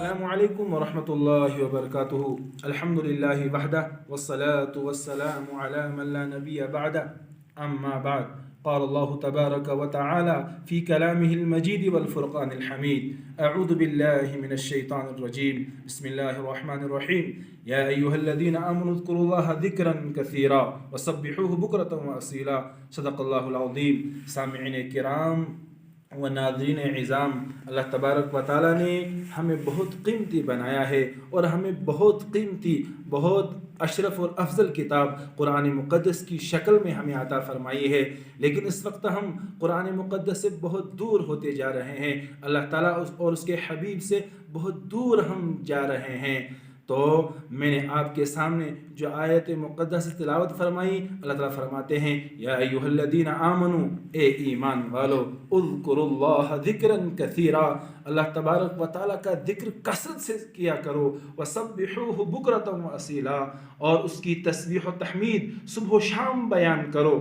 السلام علیکم ورحمۃ اللہ وبرکاتہ۔ الحمد للہ وحدہ والصلاة والسلام علی من لا نبی بعدہ، اما بعد۔ قال اللہ تبارک وتعالی فی کلامہ المجید والفرقان الحمید، اعوذ باللہ من الشیطان الرجیم، بسم اللہ الرحمن الرحیم۔ یا ایہا الذین آمنوا اذکروا اللہ ذکرا کثیرا وسبحوہ بکرۃ واصیلا، صدق اللہ العظیم۔ سامعین کرام و ناظرین عظام، اللہ تبارک و تعالیٰ نے ہمیں بہت قیمتی بنایا ہے اور ہمیں بہت قیمتی، بہت اشرف اور افضل کتاب قرآن مقدس کی شکل میں ہمیں عطا فرمائی ہے، لیکن اس وقت ہم قرآن مقدس سے بہت دور ہوتے جا رہے ہیں، اللہ تعالیٰ اور اس کے حبیب سے بہت دور ہم جا رہے ہیں۔ تو میں نے آپ کے سامنے جو آیت مقدس تلاوت فرمائی، اللہ تعالیٰ فرماتے ہیں یا ایھا الذین آمنوا، اے ایمان والو، اذکروا اللہ ذکرا کثیرا، اللہ تبارک و تعالیٰ کا ذکر کثرت سے کیا کرو، وسبحوہ بکرۃ واصیلا، اور اس کی تسبیح و تحمید صبح و شام بیان کرو۔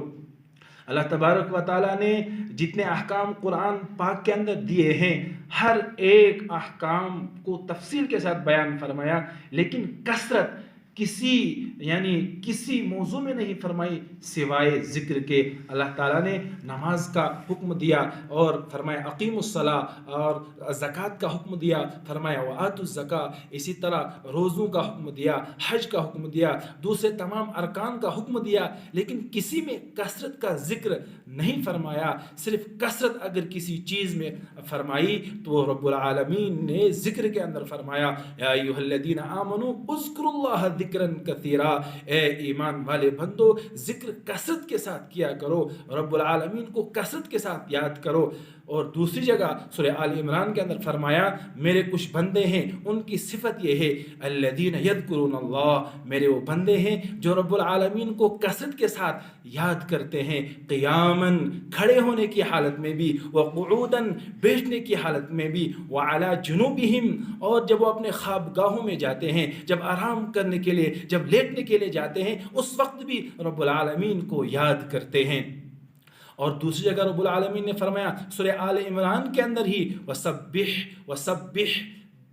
اللہ تبارک و تعالیٰ نے جتنے احکام قرآن پاک کے اندر دیے ہیں، ہر ایک احکام کو تفصیل کے ساتھ بیان فرمایا، لیکن کثرت کسی موضوع میں نہیں فرمائی سوائے ذکر کے۔ اللہ تعالیٰ نے نماز کا حکم دیا اور فرمایا اقیموا الصلاۃ، اور زکوٰۃ کا حکم دیا، فرمایا وآتوا الزکاۃ، اسی طرح روزوں کا حکم دیا، حج کا حکم دیا، دوسرے تمام ارکان کا حکم دیا، لیکن کسی میں کثرت کا ذکر نہیں فرمایا۔ صرف کثرت اگر کسی چیز میں فرمائی تو رب العالمین نے ذکر کے اندر فرمایا یا ایھا الذین آمنوا اذکروا اللہ ذکرا کثیرا، اے ایمان والے بندو ذکر کثرت کے ساتھ کیا کرو، رب العالمین کو کثرت کے ساتھ یاد کرو۔ اور دوسری جگہ سورہ آل عمران کے اندر فرمایا میرے کچھ بندے ہیں، ان کی صفت یہ ہے الذین یذکرون اللہ، میرے وہ بندے ہیں جو رب العالمین کو کثرت کے ساتھ یاد کرتے ہیں، قیاماً کھڑے ہونے کی حالت میں بھی، وقعوداً بیٹھنے کی حالت میں بھی، وعلی جنوبہم، اور جب وہ اپنے خوابگاہوں میں جاتے ہیں، جب آرام کرنے کے لیے، جب لیٹنے کے لیے جاتے ہیں، اس وقت بھی رب العالمین کو یاد کرتے ہیں۔ اور دوسری جگہ رب العالمین نے فرمایا سورہ آل عمران کے اندر ہی وسبح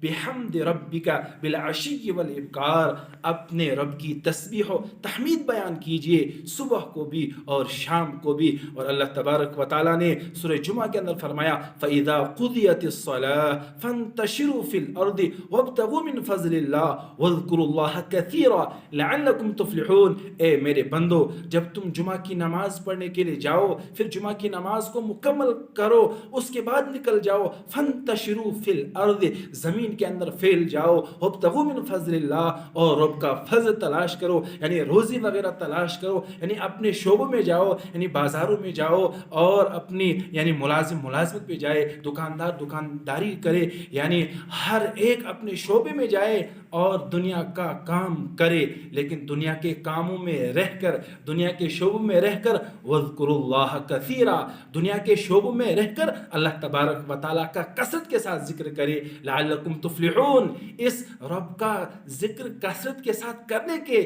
بحمد ربک بالعشی والابکار، اپنے رب کی تسبیح و تحمید بیان کیجئے صبح کو بھی اور شام کو بھی۔ اور اللہ تبارک و تعالیٰ نے سورہ جمعہ کے اندر فرمایا فَإِذَا قُضِيَتِ الصَّلَاةُ فَانتَشِرُوا فِي الْأَرْضِ وَابْتَغُوا مِن فَضْلِ اللَّهِ وَاذْكُرُوا اللَّهَ كَثِيرًا لَعَلَّكُمْ تُفْلِحُونَ، اے میرے بندو جب تم جمعہ کی نماز پڑھنے کے لیے جاؤ، پھر جمعہ کی نماز کو مکمل کرو، اس کے بعد نکل جاؤ، فَانتَشِرُوا فِي الْأَرْضِ، زمین کے اندر پھیل جاؤ، وَابْتَغُوا مِن فَضْلِ اللَّهِ، اور رب کا فضل تلاش کرو، یعنی روزی وغیرہ تلاش کرو، یعنی اپنے شعبوں میں جاؤ، یعنی بازاروں میں جاؤ، اور اپنی یعنی ملازمت پہ جائے، دکاندار دکانداری کرے، یعنی ہر ایک اپنے شعبے میں جائے اور دنیا کا کام کرے، لیکن دنیا کے کاموں میں رہ کر، دنیا کے شعبوں میں رہ کر وَاذْكُرُوا اللَّهَ كَثِيرًا، دنیا کے شعبوں میں رہ کر اللہ تبارک و تعالیٰ کا کثرت کے ساتھ ذکر کرے، لعلکم تفلحون، اس رب کا ذکر کثرت کے ساتھ کرنے کے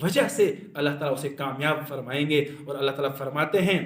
وجہ سے اللہ تعالیٰ اسے کامیاب فرمائیں گے۔ اور اللہ تعالیٰ فرماتے ہیں،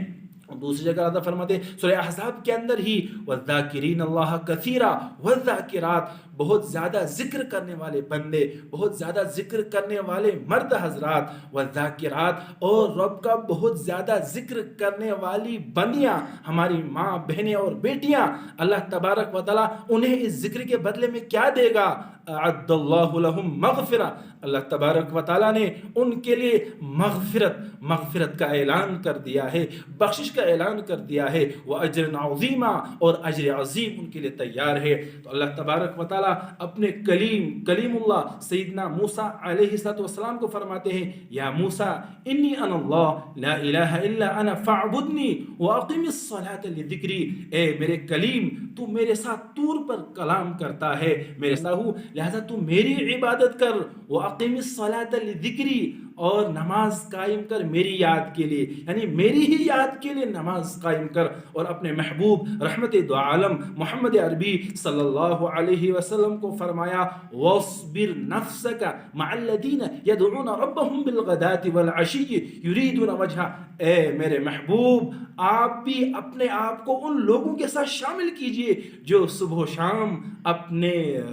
دوسری جگہ اللہ فرماتے ہیں سورہ احزاب کے اندر ہی وَالذَّاكِرِينَ اللَّهَ كَثِيرًا وَالذَّاكِرَاتِ، بہت زیادہ ذکر کرنے والے بندے، بہت زیادہ ذکر کرنے والے مرد حضرات، وَالذَّاكِرَاتِ، اور رب کا بہت زیادہ ذکر کرنے والی بندیاں، ہماری ماں بہنیں اور بیٹیاں، اللہ تبارک و تعالیٰ انہیں اس ذکر کے بدلے میں کیا دے گا؟ اعد اللہ لہم مغفرہ، اللہ تبارک و تعالیٰ نے ان کے لیے مغفرت کا اعلان کر دیا ہے، بخشش کا اعلان کر دیا ہے، وَأَجْرٌ عَظِيمًا، اور اجر عظیم ان کے لیے تیار ہے۔ تو اللہ تبارک و تعالیٰ اپنے کلیم اللہ سیدنا موسیٰ علیہ السلام کو فرماتے ہیں یا موسیٰ انی انا اللہ لا الہ الا انا فاعبدنی واقم الصلاۃ لذکری، اے میرے کلیم تو میرے ساتھ طور پر کلام کرتا ہے، میرے ساتھ ہوں، لہذا تو میری عبادت کر، واقم الصلاۃ لذکری، اور نماز قائم کر میری یاد کے لیے، یعنی میری ہی یاد کے لیے نماز قائم کر۔ اور اپنے محبوب رحمت دو عالم محمد عربی صلی اللہ علیہ وسلم کو فرمایا وَاصْبِرْ نَفْسَكَ مَعَ الَّذِينَ يَدْعُونَ رَبَّهُمْ بِالْغَدَاةِ وَالْعَشِيِّ يُرِيدُونَ وَجْهَهُ، اے میرے محبوب آپ بھی اپنے آپ کو ان لوگوں کے ساتھ شامل کیجئے جو صبح و شام اپنے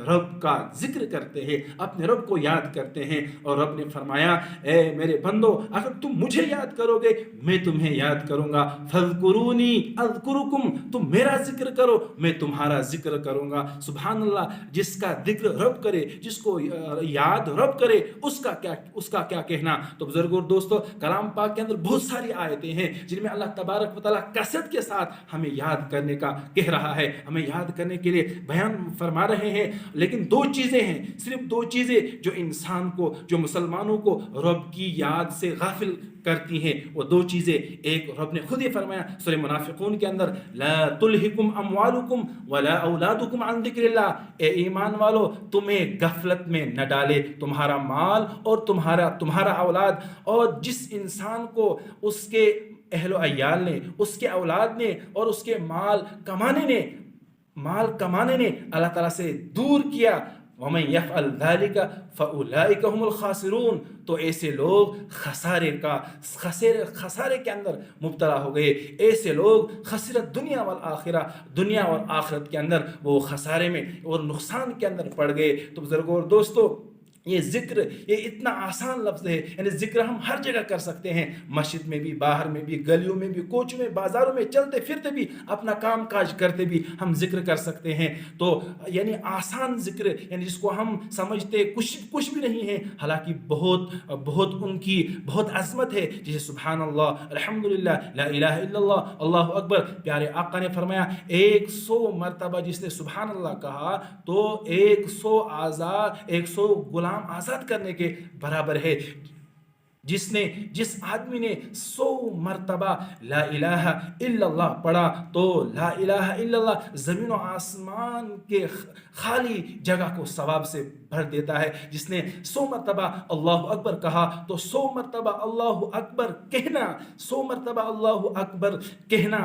رب کا ذکر کرتے ہیں، اپنے رب کو یاد کرتے ہیں۔ اور رب نے فرمایا اے میرے بندو اگر تم مجھے یاد کرو گے میں تمہیں یاد کروں گا، فَاذْكُرُونِي أَذْكُرُكُمْ، تم میرا ذکر کرو میں تمہارا ذکر کروں گا۔ سبحان اللہ، جس کا ذکر رب کرے، جس کو یاد رب کرے، اس کا کیا کہنا۔ تو بزرگوں اور دوستو، کلام پاک کے اندر بہت ساری آیتیں ہیں جن میں اللہ تبارک و تعالیٰ کثرت کے ساتھ ہمیں یاد کرنے کا کہہ رہا ہے، ہمیں یاد کرنے کے لیے بیان فرما رہے ہیں۔ لیکن دو چیزیں ہیں، صرف دو چیزیں جو انسان کو، جو مسلمانوں کو رب کی یاد سے غافل کرتی ہیں، وہ دو چیزیں۔ ایک رب نے خود ہی فرمایا سورہ منافقون کے اندر لا تلہکم اموالکم ولا اولادکم عن ذکر اللہ، اے ایمان والو تمہیں غفلت میں نہ ڈالے تمہارا مال اور تمہارا اولاد۔ اور جس انسان کو اس کے اہل و عیال نے، اس کے اولاد نے اور اس کے مال کمانے نے اللہ تعالیٰ سے دور کیا، وَمَنْ يَفْعَلْ ذَلِكَ فَأُولَٰئِكَ هُمُ الْخَاسِرُونَ، تو ایسے لوگ خسارے کے اندر مبتلا ہو گئے، ایسے لوگ خسرت دنیا والآخرہ، دنیا اور آخرت کے اندر وہ خسارے میں اور نقصان کے اندر پڑ گئے۔ تو بزرگوں اور دوستو، یہ ذکر یہ اتنا آسان لفظ ہے، یعنی ذکر ہم ہر جگہ کر سکتے ہیں، مسجد میں بھی، باہر میں بھی، گلیوں میں بھی، کوچوں میں، بازاروں میں، چلتے پھرتے بھی، اپنا کام کاج کرتے بھی ہم ذکر کر سکتے ہیں۔ تو یعنی آسان ذکر، یعنی جس کو ہم سمجھتے کچھ بھی نہیں ہے، حالانکہ بہت ان کی بہت عظمت ہے، جیسے سبحان اللہ، الحمدللہ، لا الہ الا اللہ، اللہ اکبر۔ پیارے آقا نے فرمایا 100 مرتبہ جس نے سبحان اللہ کہا تو 100 غلام آزاد کرنے کے برابر ہے۔ جس آدمی نے 100 مرتبہ لا الہ الا اللہ پڑھا تو لا الہ الا اللہ زمین و آسمان کے خالی جگہ کو ثواب سے بھر دیتا ہے۔ جس نے 100 مرتبہ اللہ اکبر کہا تو 100 مرتبہ اللہ اکبر کہنا، 100 مرتبہ اللہ اکبر کہنا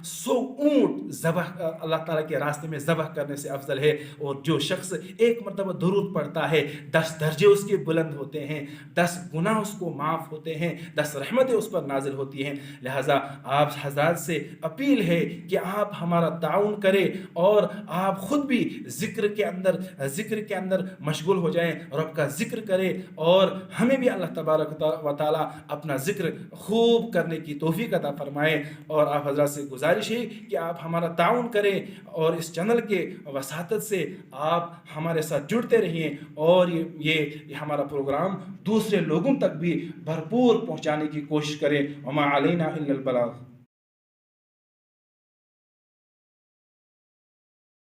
100 اونٹ ذبح اللہ تعالیٰ کے راستے میں ذبح کرنے سے افضل ہے۔ اور جو شخص 1 مرتبہ درود پڑھتا ہے 10 درجے اس کے بلند ہوتے ہیں، 10 گناہ اس کو معاف ہوتے ہیں، 10 رحمتیں اس پر نازل ہوتی ہیں۔ لہٰذا آپ حضرات سے اپیل ہے کہ آپ ہمارا تعاون کریں اور آپ خود بھی ذکر کے اندر مشغول ہو جائیں، رب کا ذکر کریں، اور ہمیں بھی اللہ تبارک و تعالیٰ اپنا ذکر خوب کرنے کی توفیق عطا فرمائے۔ اور آپ حضرات سے گزارش ہے کہ آپ ہمارا تعاون کریں اور اس چینل کے وساطت سے آپ ہمارے ساتھ جڑتے رہیے، اور یہ ہمارا پروگرام دوسرے لوگوں تک بھی بھرپور پہنچانے کی کوشش کریں۔ وما علینا الا البلاغ۔